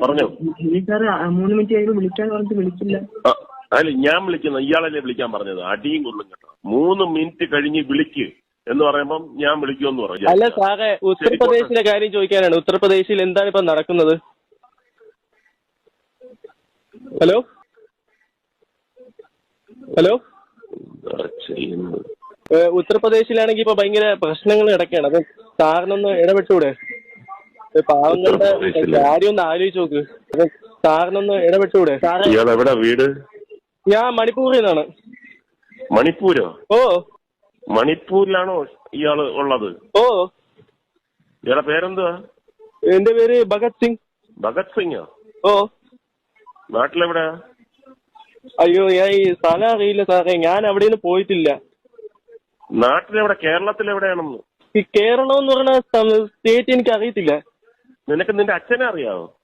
പറഞ്ഞോ. Sir 3 minute കഴിയുമ്പോൾ വിളിക്കാൻ പറഞ്ഞിട്ട് വിളിച്ചില്ല. അല്ല, ഞാൻ വിളിക്കുന്ന ഇയാളല്ലേ വിളിക്കാൻ പറഞ്ഞത്? അടിയും കൊള്ളും കേട്ടോ. 3 മിനിറ്റ് കഴിഞ്ഞ് വിളിക്ക് എന്ന് പറയുമ്പം ഞാൻ വിളിക്കുമെന്ന് പറഞ്ഞു. അല്ല സാറേ, ഉത്തർപ്രദേശിലെ കാര്യം ചോദിക്കാനാണ്. ഉത്തർപ്രദേശിൽ എന്താണ് ഇപ്പൊ നടക്കുന്നത്? ഹലോ ഹലോ ഉത്തർപ്രദേശിലാണെങ്കിൽ ഇപ്പൊ ഭയങ്കര പ്രശ്നങ്ങൾ കിടക്കുകയാണ്. അപ്പൊ സാറിനൊന്ന് ഇടപെട്ടൂടെ? പാവങ്ങളുടെ കാര്യം ഒന്ന് ആലോചിച്ച് നോക്ക്. അപ്പൊ സാറിനൊന്ന് ഇടപെട്ടൂടെ? എവിടെ വീട്? ഞാൻ മണിപ്പൂരിൽ നിന്നാണ്. മണിപ്പൂരോ? ഓ, മണിപ്പൂരിലാണോ ഇയാള് ഉള്ളത്? ഓ. ഇയാളുടെ പേരെന്തുവാ? എന്റെ പേര് ഭഗത് സിംഗ്. ഭഗത് സിംഗോ? ഓ. നാട്ടിലെവിടെയാ? അയ്യോ, ഞാൻ ഈ സ്ഥലം അറിയില്ല സാറേ. ഞാൻ അവിടെ നിന്ന് പോയിട്ടില്ല. നാട്ടിലെവിടെ? കേരളത്തിലെവിടെയാണെന്ന്? ഈ കേരളം എന്ന് പറഞ്ഞ സ്റ്റേറ്റ് എനിക്ക് അറിയത്തില്ല. നിനക്ക് നിന്റെ അച്ഛനെ അറിയാവോ?